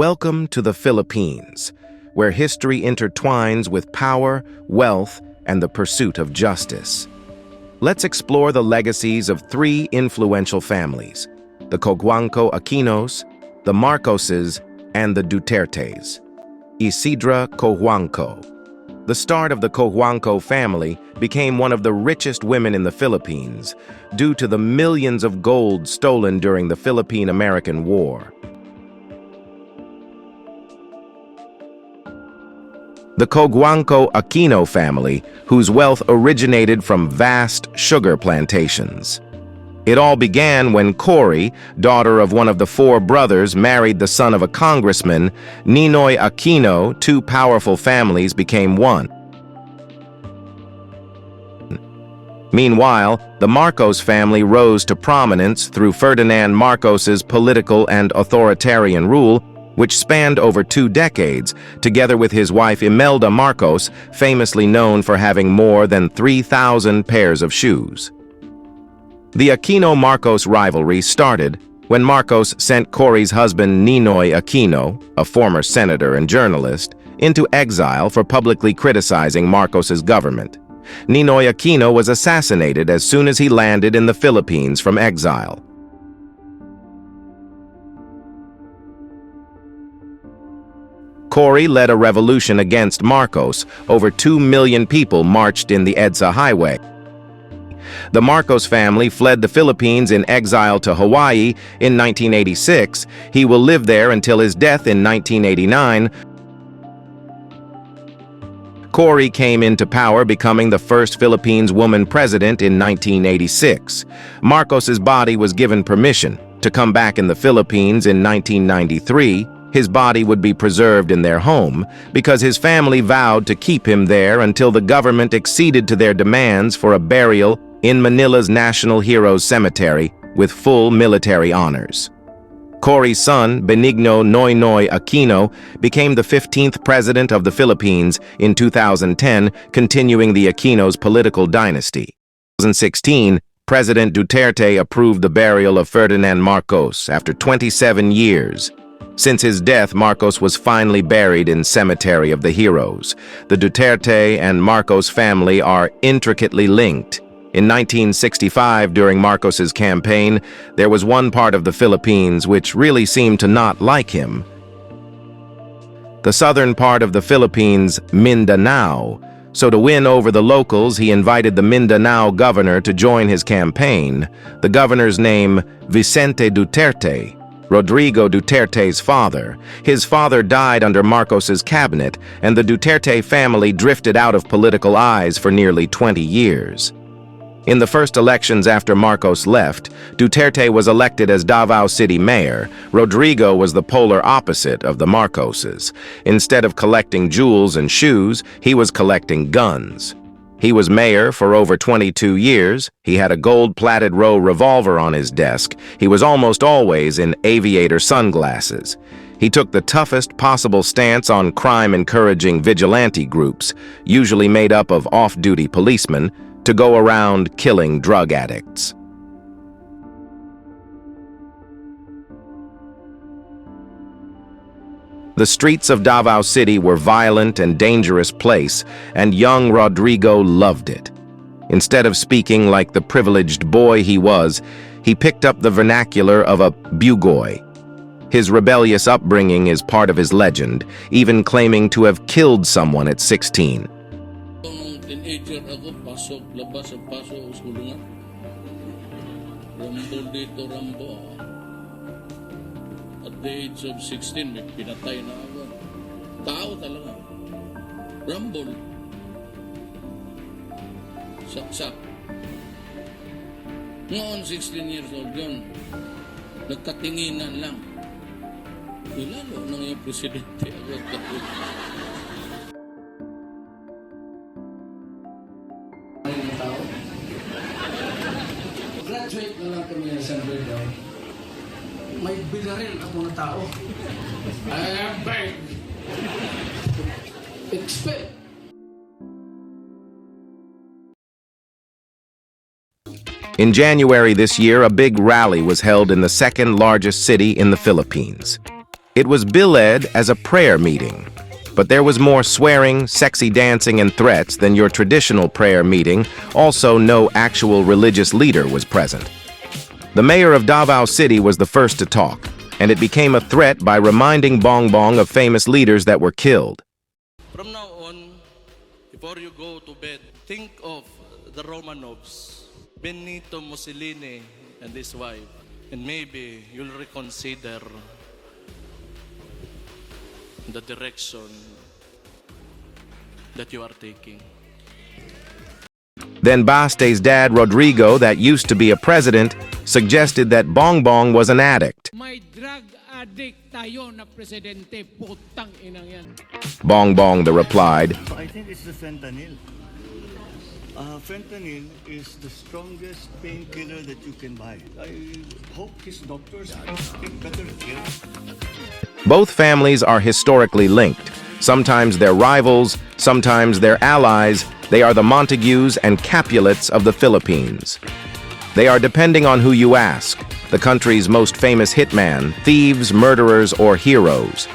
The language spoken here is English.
Welcome to the Philippines, where history intertwines with power, wealth, and the pursuit of justice. Let's explore the legacies of three influential families: the Cojuangco-Aquinos, the Marcoses, and the Dutertes. Isidra Cojuangco. The start of the Cojuangco family became one of the richest women in the Philippines due to the millions of gold stolen during the Philippine-American War. The Cojuangco-Aquino family, whose wealth originated from vast sugar plantations. It all began when Cory, daughter of one of the four brothers, married the son of a congressman, Ninoy Aquino. Two powerful families became one. Meanwhile, the Marcos family rose to prominence through Ferdinand Marcos's political and authoritarian rule, which spanned over 2 decades, together with his wife Imelda Marcos, famously known for having more than 3,000 pairs of shoes. The Aquino-Marcos rivalry started when Marcos sent Cory's husband Ninoy Aquino, a former senator and journalist, into exile for publicly criticizing Marcos's government. Ninoy Aquino was assassinated as soon as he landed in the Philippines from exile. Cory led a revolution against Marcos. Over 2 million people marched in the EDSA highway. The Marcos family fled the Philippines in exile to Hawaii in 1986. He will live there until his death in 1989. Cory came into power, becoming the first Philippines woman president in 1986. Marcos's body was given permission to come back in the Philippines in 1993. His body would be preserved in their home because his family vowed to keep him there until the government acceded to their demands for a burial in Manila's National Heroes Cemetery with full military honors. Cory's son, Benigno Noynoy Aquino, became the 15th president of the Philippines in 2010, continuing the Aquinos' political dynasty. In 2016, President Duterte approved the burial of Ferdinand Marcos after 27 years. Since his death, Marcos was finally buried in Cemetery of the Heroes. The Duterte and Marcos family are intricately linked. In 1965, during Marcos's campaign, there was one part of the Philippines which really seemed to not like him. The southern part of the Philippines, Mindanao. So to win over the locals, he invited the Mindanao governor to join his campaign. The governor's name, Vicente Duterte, Rodrigo Duterte's father. His father died under Marcos's cabinet, and the Duterte family drifted out of political eyes for nearly 20 years. In the first elections after Marcos left, Duterte was elected as Davao City mayor. Rodrigo was the polar opposite of the Marcoses. Instead of collecting jewels and shoes, he was collecting guns. He was mayor for over 22 years. He had a gold-plated Roe revolver on his desk. He was almost always in aviator sunglasses. He took the toughest possible stance on crime-encouraging vigilante groups, usually made up of off-duty policemen, to go around killing drug addicts. The streets of Davao City were a violent and dangerous place, and young Rodrigo loved it. Instead of speaking like the privileged boy he was, he picked up the vernacular of a bugoy. His rebellious upbringing is part of his legend, even claiming to have killed someone at 16. Teenager ako, pasok, labas, pasok, kulungan. Rambo dito, Rambo. At the age of 16, may pinatay na ako. Tao talaga. Rambo. Saksak. Noon, 16 years old yun. Nagkatinginan lang. Lalo nang yung presidente. Graduate na lang kami sa San Bernardo. May bilaril ako na tao. I am back. Expect. In January this year, a big rally was held in the second largest city in the Philippines. It was billed as a prayer meeting, but there was more swearing, sexy dancing, and threats than your traditional prayer meeting. Also, no actual religious leader was present. The mayor of Davao City was the first to talk, and it became a threat by reminding Bongbong of famous leaders that were killed. From now on, before you go to bed, think of the Romanovs, Benito Mussolini and his wife, and maybe you'll reconsider the direction that you are taking. Then Baste's dad, Rodrigo, that used to be a president, suggested that Bongbong was an addict. May drug addict tayo na presidente, putang inang yan. Bongbong replied, I think it's the fentanyl. Fentanyl is the strongest painkiller that you can buy. I hope his doctors take better care. both families are historically linked. Sometimes they're rivals, sometimes they're allies. They are the Montagues and Capulets of the Philippines. They are, depending on who you ask, the country's most famous hitman, thieves, murderers, or heroes.